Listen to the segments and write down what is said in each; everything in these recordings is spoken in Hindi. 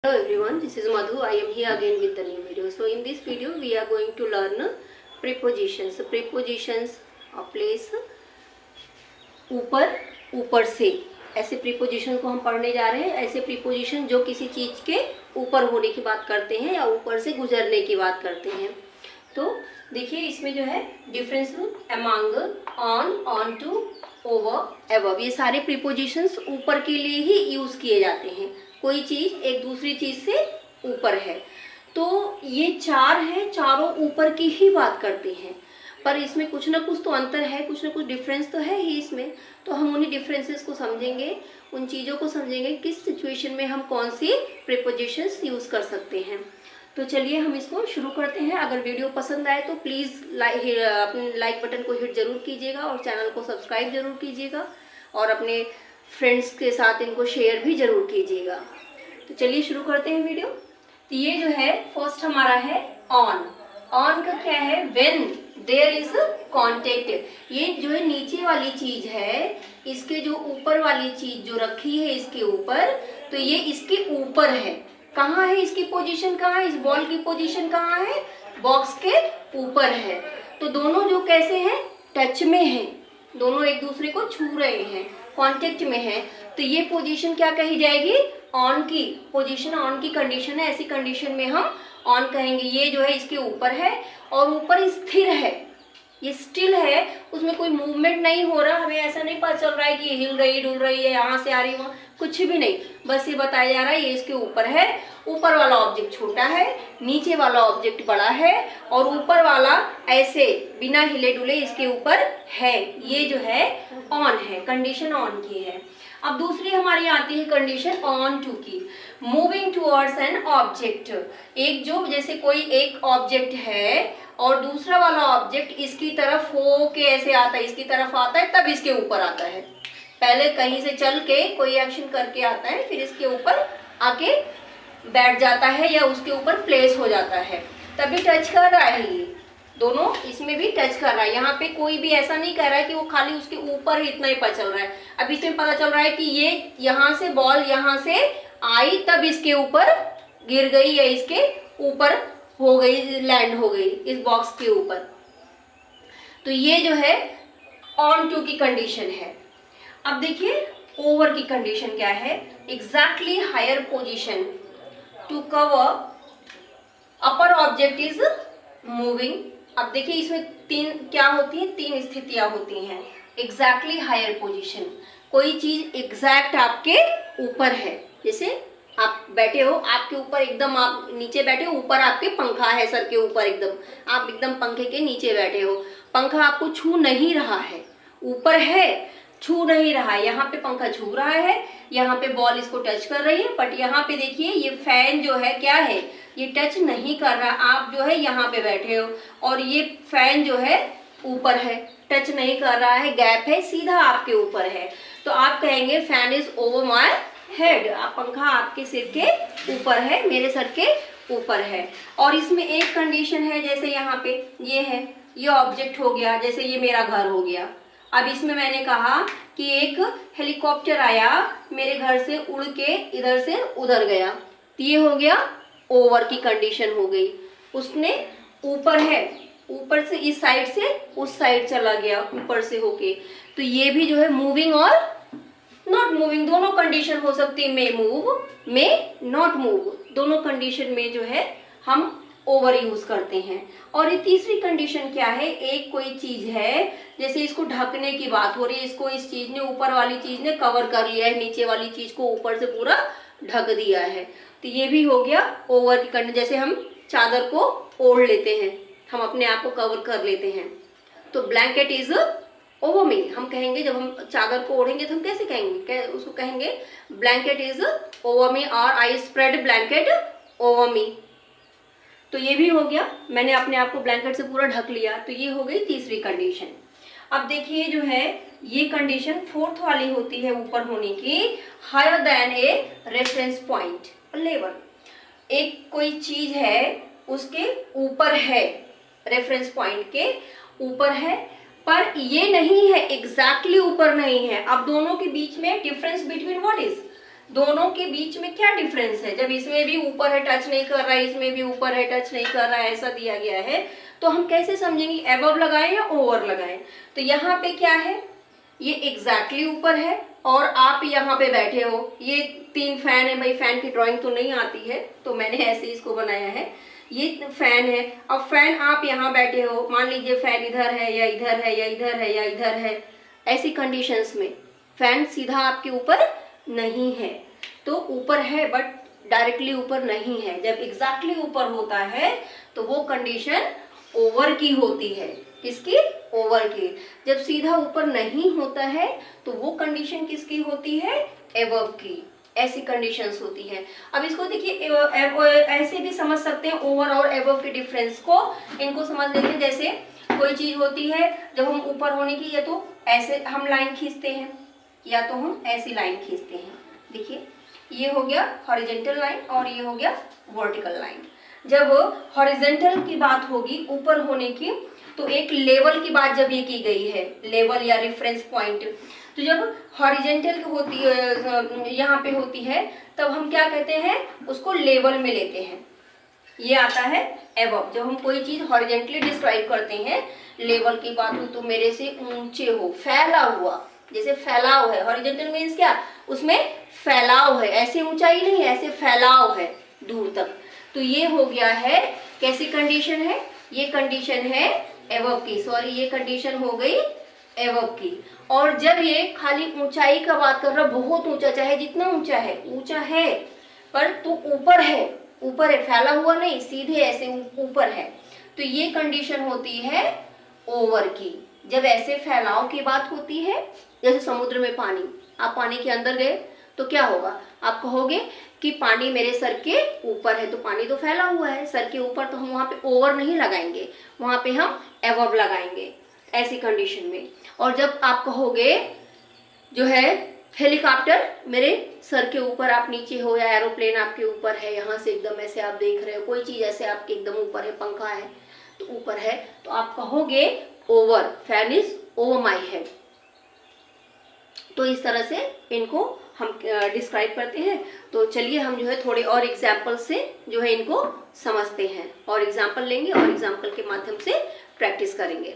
Hello everyone, this is Madhu. I am here again with the new video. So in this video we are going to learn prepositions. Prepositions of place ऊपर, ऊपर से, ऐसे प्रीपोजिशन को हम पढ़ने जा रहे हैं। ऐसे प्रीपोजिशन जो किसी चीज़ के ऊपर होने की बात करते हैं या ऊपर से गुजरने की बात करते हैं। तो देखिए इसमें जो है difference among, on, onto, over, above, ये सारे प्रीपोजिशंस ऊपर के लिए ही यूज़ किए जाते हैं। कोई चीज़ एक दूसरी चीज़ से ऊपर है, तो ये चार है, चारों ऊपर की ही बात करते हैं। पर इसमें कुछ ना कुछ तो अंतर है, कुछ ना कुछ डिफरेंस तो है ही इसमें। तो हम उन्हीं डिफरेंसेस को समझेंगे, उन चीज़ों को समझेंगे किस सिचुएशन में हम कौन सी प्रीपोजिशंस यूज़ कर सकते हैं। तो चलिए हम इसको शुरू करते हैं। अगर वीडियो पसंद आए तो प्लीज़ अपने लाइक बटन को हिट ज़रूर कीजिएगा और चैनल को सब्सक्राइब ज़रूर कीजिएगा और अपने फ्रेंड्स के साथ इनको शेयर भी ज़रूर कीजिएगा। तो चलिए शुरू करते हैं वीडियो। तो ये जो है फर्स्ट हमारा है ऑन। ऑन का क्या है? When there is contact. ये जो है नीचे वाली चीज है, इसके जो ऊपर वाली चीज जो रखी है इसके ऊपर, तो ये इसके ऊपर है। कहाँ है इसकी पोजीशन? कहाँ है इस बॉल की पोजीशन? कहाँ है? बॉक्स के ऊपर है। तो दोनों जो कैसे हैं? टच में हैं, दोनों एक दूसरे को छू रहे हैं, कांटेक्ट में है। तो ये पोजीशन क्या कही जाएगी? ऑन की पोजीशन, ऑन की कंडीशन है। ऐसी कंडीशन में हम ऑन कहेंगे। ये जो है इसके ऊपर है और ऊपर स्थिर है, ये स्टिल है, उसमें कोई मूवमेंट नहीं हो रहा। हमें ऐसा नहीं पता चल रहा है कि ये हिल रही, डुल रही है, यहाँ से आ रही है, वहाँ कुछ भी नहीं। बस ये बताया जा रहा है ये इसके ऊपर है। ऊपर वाला ऑब्जेक्ट छोटा है, नीचे वाला ऑब्जेक्ट बड़ा है और ऊपर वाला ऐसे बिना हिले डुले इसके ऊपर है। ये जो है ऑन है, कंडीशन ऑन की है। अब दूसरी हमारी आती है कंडीशन ऑन टू की। Moving towards an object. एक जो जैसे कोई एक ऑब्जेक्ट है और दूसरा वाला ऑब्जेक्ट इसकी तरफ हो के ऐसे आता है, इसकी तरफ आता है, तब इसके ऊपर आता है। पहले कहीं से चल के कोई एक्शन करके आता है, फिर इसके ऊपर आके बैठ जाता है या उसके ऊपर प्लेस हो जाता है, तभी टच कर रहा है। ये दोनों इसमें भी टच कर रहा है। यहाँ पे कोई भी ऐसा नहीं कह रहा है कि वो खाली उसके ऊपर ही इतना ही पता चल रहा है। अब इसमें पता चल रहा है कि ये यहाँ से बॉल यहाँ से आई, तब इसके ऊपर गिर गई या इसके ऊपर हो गई, लैंड हो गई इस बॉक्स के ऊपर। तो ये जो है ऑन टू की कंडीशन है। अब देखिए ओवर की कंडीशन क्या है? Exactly higher position to cover upper object is moving. अब देखिए इसमें तीन क्या होती है? तीन स्थितियां होती हैं। एग्जैक्टली हायर पोजीशन, कोई चीज एग्जैक्ट आपके ऊपर है। जैसे आप बैठे हो, आपके ऊपर एकदम, आप नीचे बैठे हो, ऊपर आपके पंखा है सर के ऊपर, एकदम आप एकदम पंखे के नीचे बैठे हो। पंखा आपको छू नहीं रहा है, ऊपर है, छू नहीं रहा है। यहाँ पे पंखा छू रहा है, यहाँ पे बॉल इसको टच कर रही है, बट यहाँ पे देखिए ये फैन जो है क्या है? ये टच नहीं कर रहा। आप जो है यहाँ पे बैठे हो और ये फैन जो है ऊपर है, टच नहीं कर रहा है, गैप है, सीधा आपके ऊपर है। तो आप कहेंगे fan is over my head. आप पंखा आपके सिर के ऊपर है, मेरे सर के ऊपर है। और इसमें एक कंडीशन है, जैसे यहाँ पे ये है, ये ऑब्जेक्ट हो गया, जैसे ये मेरा घर हो गया। अब इसमें मैंने कहा कि एक हेलीकॉप्टर आया, मेरे घर से उड़ के इधर से उधर गया, तो ये हो गया ओवर की कंडीशन हो गई। उसने ऊपर है, ऊपर से इस साइड से उस साइड चला गया ऊपर से होके। तो ये भी जो है मूविंग और नॉट मूविंग, दोनों कंडीशन हो सकती है। मे मूव, मे नॉट मूव, दोनों कंडीशन में जो है हम ओवर यूज करते हैं। और ये तीसरी कंडीशन क्या है? एक कोई चीज है, जैसे इसको ढकने की बात हो रही है, इसको इस चीज ने, ऊपर वाली चीज ने कवर कर लिया है, नीचे वाली चीज को ऊपर से पूरा ढक दिया है, तो ये भी हो गया ओवर की कंडीशन। जैसे हम चादर को ओढ़ लेते हैं, हम अपने आप को कवर कर लेते हैं, तो ब्लैंकेट इज ओवर मी। हम कहेंगे जब हम चादर को ओढ़ेंगे तो हम कैसे कहेंगे? उसको कहेंगे ब्लैंकेट इज ओवर मी और I spread blanket over me. तो ये भी हो गया, मैंने अपने आप को ब्लैंकेट से पूरा ढक लिया। तो ये हो गई तीसरी कंडीशन। अब देखिए जो है ये कंडीशन फोर्थ वाली होती है ऊपर होने की, higher than a reference point level. एक कोई चीज है उसके ऊपर है, रेफरेंस पॉइंट के ऊपर है, पर ये नहीं है एग्जैक्टली ऊपर नहीं है। अब दोनों के बीच में डिफरेंस बिटवीन व्हाट इज? दोनों के बीच में क्या डिफरेंस है। जब इसमें भी ऊपर है टच नहीं कर रहा है, इसमें भी ऊपर है टच नहीं कर रहा है, ऐसा दिया गया है, तो हम कैसे समझेंगे अबव लगाएं या ओवर लगाएं। तो यहाँ पे क्या है, ये एग्जैक्टली ऊपर है और आप यहाँ पे बैठे हो, ये 3 फैन है। भाई फैन की ड्राइंग तो नहीं आती है तो मैंने ऐसे इसको बनाया है। ये फैन है, अब फैन आप यहाँ बैठे हो, मान लीजिए फैन इधर है या इधर है या इधर है या इधर है, ऐसी कंडीशंस में फैन सीधा आपके ऊपर नहीं है, तो ऊपर है बट डायरेक्टली ऊपर नहीं है। जब एग्जैक्टली ऊपर होता है तो वो कंडीशन ओवर की होती है। किसकी? ओवर की। जब सीधा ऊपर नहीं होता है तो वो कंडीशन किसकी होती है? एबव की। ऐसी कंडीशंस होती है। अब इसको देखिए ऐसे भी समझ सकते हैं ओवर और एबव के डिफरेंस को। इनको समझ लेते हैं, जैसे कोई चीज होती है जब हम ऊपर होने की, या तो ऐसे हम लाइन खींचते हैं या तो हम ऐसी लाइन खींचते हैं। देखिए ये हो गया हॉरिजॉन्टल लाइन और ये हो गया वर्टिकल लाइन। जब हॉरिजॉन्टल की बात होगी ऊपर होने की, तो एक लेवल की बात जब ये की गई है, लेवल या रेफरेंस पॉइंट, तो जब हॉरिजॉन्टल होती है यहाँ पे होती है तब हम क्या कहते हैं, उसको लेवल में लेते हैं। ये आता है एबव। जब हम कोई चीज हॉरिजॉन्टली डिस्क्राइब करते हैं, लेवल की बात हो तो मेरे से ऊंचे हो, फैला हुआ, जैसे फैलाव है। हॉरिजॉन्टल मीन्स क्या? उसमें फैलाव है, ऐसे ऊंचाई नहीं है, ऐसे फैलाव है दूर तक। तो ये हो गया है, कैसी कंडीशन है? ये कंडीशन है एबव की, सॉरी ये कंडीशन हो गई एबव की। और जब ये खाली ऊंचाई का बात कर रहा, बहुत ऊंचा, चाहे जितना ऊंचा है, ऊंचा है पर तो ऊपर है, ऊपर है, फैला हुआ नहीं, सीधे ऐसे ऊपर है, तो ये कंडीशन होती है ओवर की। जब ऐसे फैलाव की बात होती है, जैसे समुद्र में पानी, आप पानी के अंदर गए तो क्या होगा, आप कहोगे कि पानी मेरे सर के ऊपर है, तो पानी तो फैला हुआ है सर के ऊपर, तो हम वहां पे ओवर नहीं लगाएंगे, वहां पे हम एबव लगाएंगे ऐसी कंडीशन में। और जब आप कहोगे जो है हेलीकॉप्टर मेरे सर के ऊपर, आप नीचे हो, या एरोप्लेन आपके ऊपर है, यहाँ से एकदम ऐसे आप देख रहे हो, कोई चीज ऐसे आपके एकदम ऊपर है, पंखा है तो ऊपर है, तो आप कहोगे over, fan is over my head. तो इस तरह से इनको हम डिस्क्राइब करते हैं। तो चलिए हम जो है थोड़े और एग्जाम्पल से जो है इनको समझते हैं, और एग्जाम्पल लेंगे और एग्जाम्पल के माध्यम से प्रैक्टिस करेंगे।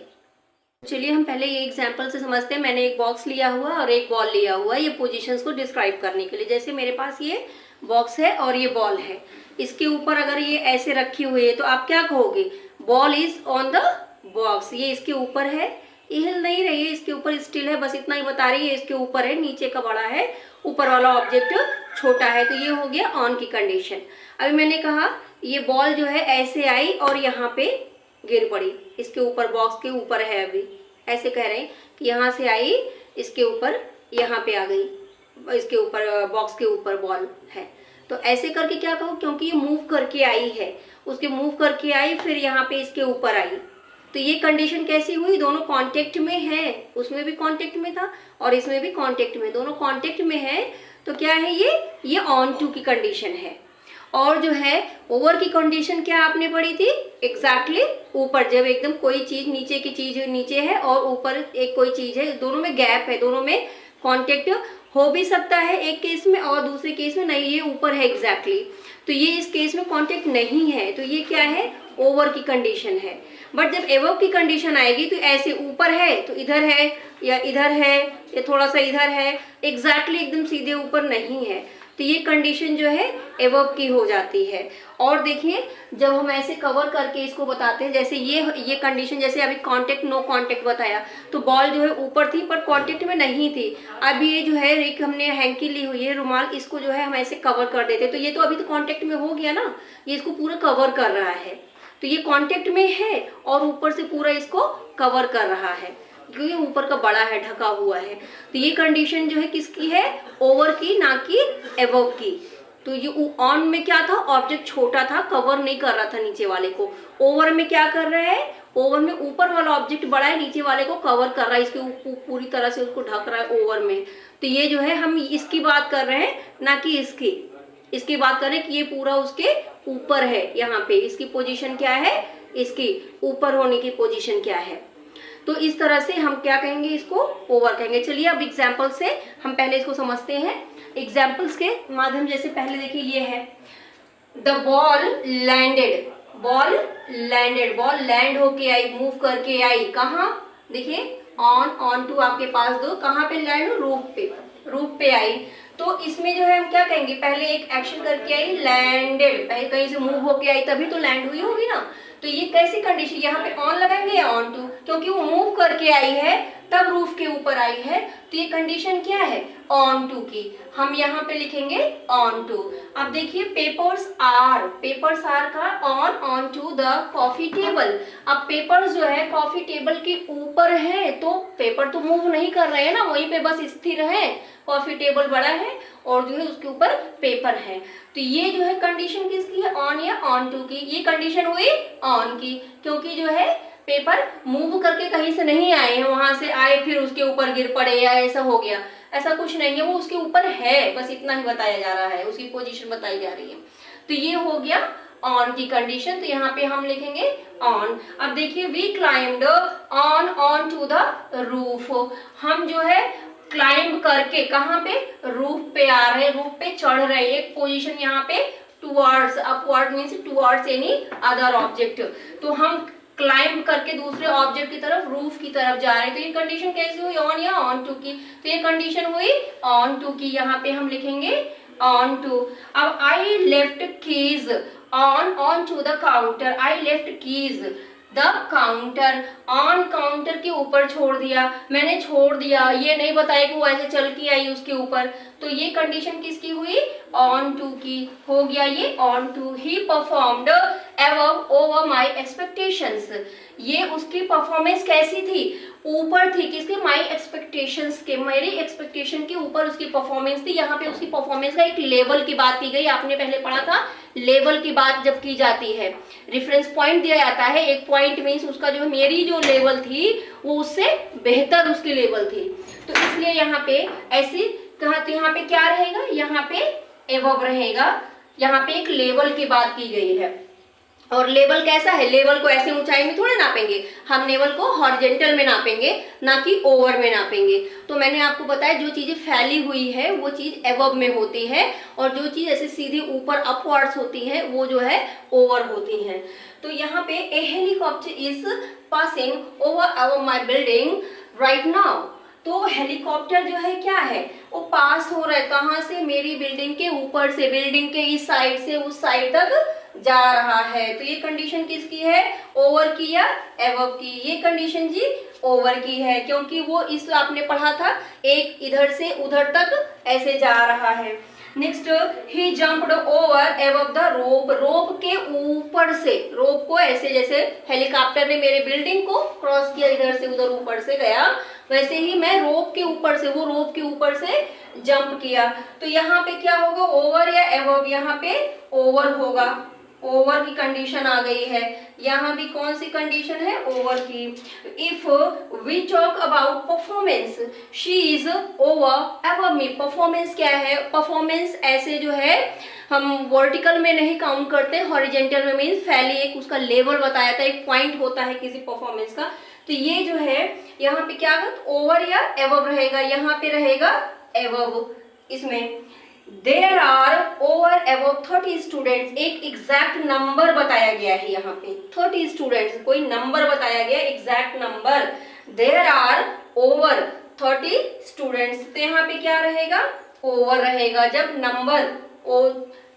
चलिए हम पहले ये एग्जाम्पल से समझते हैं। मैंने एक बॉक्स लिया हुआ और एक बॉल लिया हुआ है, ये पोजीशंस को डिस्क्राइब करने के लिए। जैसे मेरे पास ये बॉक्स है और ये बॉल है, इसके ऊपर अगर ये ऐसे रखी हुई है तो आप क्या कहोगे, ball is on the box. ये इसके ऊपर है, ये हिल नहीं रही है, इसके ऊपर स्टिल है, बस इतना ही बता रही है, इसके ऊपर है, नीचे का बड़ा है, ऊपर वाला ऑब्जेक्ट छोटा है, तो ये हो गया ऑन की कंडीशन। अभी मैंने कहा ये बॉल जो है ऐसे आई और यहाँ पे गिर पड़ी, इसके ऊपर, बॉक्स के ऊपर है, अभी ऐसे कह रहे हैं कि यहाँ से आई, इसके ऊपर यहाँ पे आ गई, इसके ऊपर बॉक्स के ऊपर बॉल है, तो ऐसे करके क्या कहो, क्योंकि ये मूव करके आई है, उसके मूव करके आई, फिर यहाँ पे इसके ऊपर आई, तो ये कंडीशन कैसी हुई, दोनों कांटेक्ट में है, उसमें भी कांटेक्ट में था और इसमें भी कांटेक्ट में, दोनों कांटेक्ट में है, तो क्या है ये ऑन टू की कंडीशन है। और जो है ओवर की कंडीशन क्या आपने पढ़ी थी, एग्जैक्टली ऊपर, जब एकदम कोई चीज, नीचे की चीज नीचे है और ऊपर एक कोई चीज है, दोनों में गैप है, दोनों में कांटेक्ट हो भी सकता है एक केस में और दूसरे केस में नहीं, ये ऊपर है एग्जैक्टली, तो ये इस केस में कांटेक्ट नहीं है, तो ये क्या है, ओवर की कंडीशन है। बट जब एबव की कंडीशन आएगी तो ऐसे ऊपर है तो इधर है या इधर है या थोड़ा सा इधर है, एग्जैक्टली एकदम सीधे ऊपर नहीं है, तो ये कंडीशन जो है एबव की हो जाती है। और देखिए जब हम ऐसे कवर करके इसको बताते हैं, जैसे ये कंडीशन, जैसे अभी कांटेक्ट नो कांटेक्ट बताया, तो बॉल जो है ऊपर थी पर कांटेक्ट में नहीं थी। अब ये जो है एक हमने हैंकी ली हुई है, रुमाल, इसको जो है हम ऐसे कवर कर देते, तो ये तो अभी तो कांटेक्ट में हो गया ना, ये इसको पूरा कवर कर रहा है, तो ये कांटेक्ट में है और ऊपर से पूरा इसको कवर कर रहा है, क्योंकि ऊपर का बड़ा है, ढका हुआ है, तो ये कंडीशन जो है किसकी है, ओवर की, ना कि एबव की। तो ये ऑन में क्या था, ऑब्जेक्ट छोटा था, कवर नहीं कर रहा था नीचे वाले को। ओवर में क्या कर रहा है, ओवर में ऊपर वाला ऑब्जेक्ट बड़ा है, नीचे वाले को कवर कर रहा है, इसके पूरी तरह से उसको ढक रहा है ओवर में। तो ये जो है हम इसकी बात कर रहे हैं, ना कि इसकी बात कर रहे हैं कि ये पूरा उसके ऊपर है, यहाँ पे इसकी पोजीशन क्या है, इसकी ऊपर होने की पोजीशन क्या है। तो इस तरह से हम क्या कहेंगे, इसको ओवर कहेंगे। चलिए अब एग्जाम्पल से हम पहले इसको समझते हैं। एग्जाम्पल्स के माध्यम जैसे पहले देखिए ये है, the ball landed, ball landed, ball land होके आई, मूव करके आई, कहाँ देखिए ऑन टू आपके पास दो, कहाँ पे लैंड हो, रूफ पे आई। तो इसमें जो है हम क्या कहेंगे, पहले एक एक्शन करके आई, लैंडेड, पहले कहीं से मूव होके आई तभी तो लैंड हुई होगी ना। तो ये कैसी कंडीशन, यहाँ पे ऑन लगाएंगे या ऑन टू, क्योंकि वो मूव करके आई है तब रूफ के ऊपर आई है, तो ये कंडीशन क्या है, ऑन टू की। हम यहाँ पे लिखेंगे ऑन टू। अब देखिए पेपर्स आर का onto the coffee table. अब पेपर्स जो है कॉफी टेबल के ऊपर है, तो पेपर तो मूव नहीं कर रहे हैं ना, वहीं पे बस स्थिर है, कॉफी टेबल बड़ा है और जो है उसके ऊपर पेपर है। तो ये जो है कंडीशन किसकी है, ऑन या ऑन टू की। ये कंडीशन हुई ऑन की, क्योंकि जो है पेपर मूव करके कहीं से नहीं आए हैं, वहां से आए फिर उसके ऊपर गिर पड़े या ऐसा हो गया, ऐसा कुछ नहीं है, वो उसके ऊपर है, बस इतना ही बताया जा रहा है, उसकी पोजीशन बताई जा रही है। तो ये हो गया ऑन की कंडीशन, तो यहाँ पे हम लिखेंगे ऑन। अब देखिए we climbed onto the roof, हम जो है क्लाइंब करके कहाँ पे, रूफ पे आ रहे हैं, रूफ पे चढ़ रहे हैं। एक पोजीशन यहाँ पे towards, upward means towards any other object, तो हम क्लाइंब करके दूसरे ऑब्जेक्ट की तरफ, रूफ की तरफ जा रहे हैं। तो ये कंडीशन कैसी हुई, ऑन या ऑन टू की, तो ये कंडीशन हुई ऑन टू की, यहाँ पे हम लिखेंगे ऑन टू। अब I left keys onto the counter, I left keys the counter, on counter के ऊपर छोड़ दिया, मैंने छोड़ दिया, ये नहीं बताया कि वो ऐसे चल के आई उसके ऊपर, तो ये कंडीशन किसकी हुई, ऑन टू की, हो गया ये onto. He performed above over my expectations, ये उसकी परफॉर्मेंस कैसी थी, ऊपर थी, किसके, माय एक्सपेक्टेशंस के, मेरी एक्सपेक्टेशन के ऊपर उसकी परफॉर्मेंस थी। यहाँ पे उसकी परफॉर्मेंस का एक लेवल की बात की गई, आपने पहले पढ़ा था, लेवल की बात जब की जाती है, रेफरेंस पॉइंट दिया जाता है, एक पॉइंट मीन्स उसका जो मेरी जो लेवल थी वो उससे बेहतर उसकी लेवल थी, तो इसलिए यहाँ पे ऐसी कहा, तो यहाँ पे क्या रहेगा, यहाँ पे एबव रहेगा, यहाँ पे एक लेवल की बात की गई है। और लेवल कैसा है, लेवल को ऐसे ऊंचाई में थोड़े नापेंगे, हम लेवल को हॉरिजॉन्टल में नापेंगे, ना कि ओवर में नापेंगे। तो मैंने आपको बताया जो चीजें फैली हुई है वो चीज एबव में होती है, और जो चीज ऐसे सीधी ऊपर अपवर्ड्स होती है वो जो है ओवर होती है। तो यहाँ पे a helicopter is passing over my building right now, तो हेलीकॉप्टर जो है क्या है, वो पास हो रहा है, कहाँ से, मेरी बिल्डिंग के ऊपर से, बिल्डिंग के इस साइड से उस साइड तक जा रहा है। तो ये कंडीशन किसकी है, ओवर की या एबव की, ये कंडीशन जी ओवर की है, क्योंकि वो इस आपने पढ़ा था एक इधर से उधर तक ऐसे जा रहा है। Next, he jumped over above the rope, rope के ऊपर से, रोप को ऐसे जैसे हेलीकॉप्टर ने मेरे बिल्डिंग को क्रॉस किया, इधर से उधर ऊपर से गया, वैसे ही मैं रोप के ऊपर से, वो रोप के ऊपर से जंप किया। तो यहाँ पे क्या होगा, ओवर या एबव, यहाँ पे ओवर होगा, ओवर की कंडीशन आ गई है। यहाँ भी कौन सी कंडीशन है, ओवर की। If we talk about performance, she is over above me, performance क्या है, परफॉर्मेंस ऐसे जो है हम वर्टिकल में नहीं काउंट करते, हॉरिजॉन्टल में मीन्स फैली, एक उसका लेवल बताया था, एक पॉइंट होता है किसी परफॉर्मेंस का। तो ये जो है यहाँ पे क्या होगा, ओवर या एबव रहेगा, यहाँ पे रहेगा एबव। इसमें there are over above 30 students, एक एग्जैक्ट नंबर बताया गया है, यहाँ पे 30 स्टूडेंट्स, कोई नंबर बताया गया, exact number, there are over 30 students, तो यहाँ पे क्या रहेगा, ओवर रहेगा। जब नंबर ओ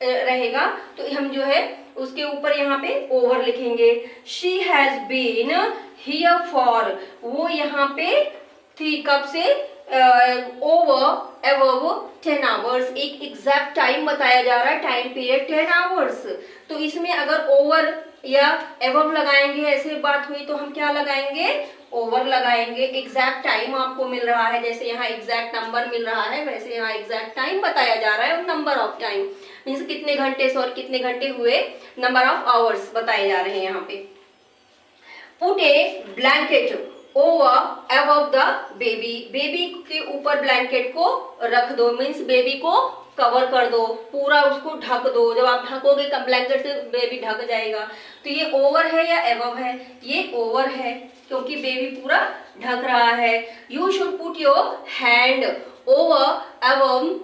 रहेगा तो हम जो है उसके ऊपर यहाँ पे ओवर लिखेंगे। She has been here for, वो यहाँ पे थी कब से, ओवर एबव 10 आवर्स, एक एग्जैक्ट टाइम बताया जा रहा है, टाइम पीरियड 10 आवर्स। तो इसमें अगर ओवर या एबव लगाएंगे, ऐसे बात हुई तो हम क्या लगाएंगे, ओवर लगाएंगे। एग्जैक्ट टाइम आपको मिल रहा है, जैसे यहाँ एग्जैक्ट नंबर मिल रहा है, वैसे यहाँ एग्जैक्ट टाइम बताया जा रहा है, और नंबर ऑफ टाइम मीन्स कितने घंटे से और कितने घंटे हुए, नंबर ऑफ आवर्स बताए जा रहे हैं यहाँ पे। Put A blanket over above the baby, baby के ऊपर ब्लैंकेट को रख दो, मीन्स बेबी को कवर कर दो, पूरा उसको ढक दो, जब आप ढकोगे ब्लैंकेट से बेबी ढक जाएगा। तो ये ओवर है या एबव है, ये ओवर है, क्योंकि बेबी पूरा ढक रहा है। You should put your hand over एवं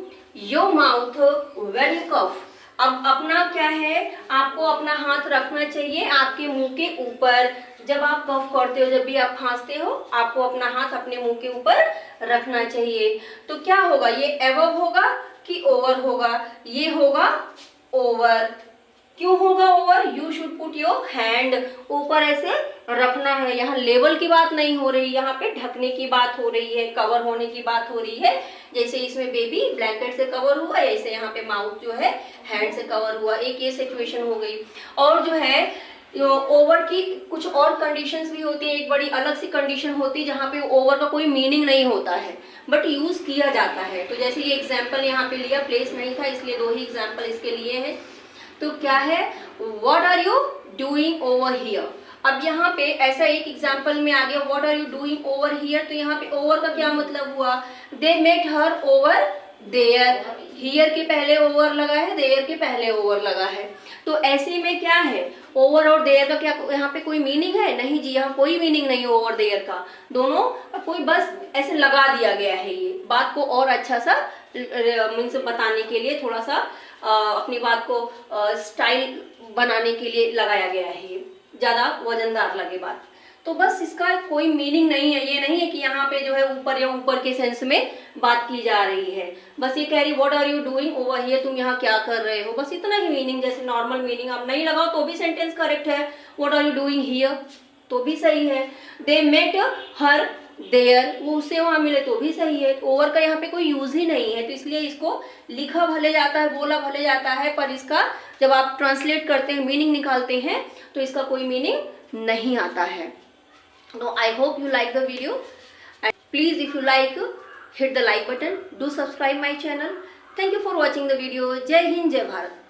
योर माउथ व्हेन यू कफ। अब अपना क्या है, आपको अपना हाथ रखना चाहिए आपके मुंह के ऊपर। जब आप कफ करते हो, जब भी आप खांसते हो, आपको अपना हाथ अपने मुंह के ऊपर रखना चाहिए। तो क्या होगा, ये एवव होगा कि ओवर होगा? ये होगा ओवर। क्यों होगा over? You should put your hand, ऊपर ऐसे रखना है। यहाँ लेवल की बात नहीं हो रही, यहाँ पे ढकने की बात हो रही है, कवर होने की बात हो रही है। जैसे इसमें बेबी ब्लैंकेट से कवर हुआ, ऐसे यहाँ पे माउथ जो है हैंड से कवर हुआ। एक ये सिचुएशन हो गई। और जो है ओवर की कुछ और कंडीशंस भी होती है, एक बड़ी अलग सी कंडीशन होती है जहाँ पे ओवर का कोई मीनिंग नहीं होता है बट यूज किया जाता है। तो जैसे ये एग्जाम्पल यहाँ पे लिया, प्लेस नहीं था इसलिए 2 ही एग्जाम्पल इसके लिए हैं। तो क्या है, what are you doing over here. अब यहाँ पे ऐसा एक एग्जाम्पल में आ गया, what are you doing over here. तो यहाँ पे ओवर का क्या मतलब हुआ, they met her over there. Here के पहले ओवर लगा है, देयर के पहले ओवर लगा है। तो ऐसे में क्या है, ओवर और देयर का क्या यहाँ पे कोई मीनिंग है? नहीं जी, यहाँ कोई मीनिंग नहीं है ओवर देयर का। दोनों कोई बस ऐसे लगा दिया गया है। ये बात को और अच्छा सा मीन्स बताने के लिए, थोड़ा सा अपनी बात को स्टाइल बनाने के लिए लगाया गया है, ये ज्यादा वजनदार लगे बात। तो बस इसका कोई मीनिंग नहीं है। ये नहीं है कि यहाँ पे जो है ऊपर या ऊपर के सेंस में बात की जा रही है। बस ये कह रही what are you doing over here, तुम यहाँ क्या कर रहे हो, बस इतना ही मीनिंग। जैसे नॉर्मल मीनिंग आप नहीं लगाओ तो भी सेंटेंस करेक्ट है, what are you doing here तो भी सही है। दे मेट हर देयर, वो उससे वहां मिले तो भी सही है। ओवर का यहाँ पे कोई यूज ही नहीं है, तो इसलिए इसको लिखा भले जाता है, बोला भले जाता है, पर इसका जब आप ट्रांसलेट करते हैं, मीनिंग निकालते हैं, तो इसका कोई मीनिंग नहीं आता है। So I hope you like the video, and please if you like, hit the like button, do subscribe my channel. Thank you for watching the video. Jai Hind, Jai Bharat.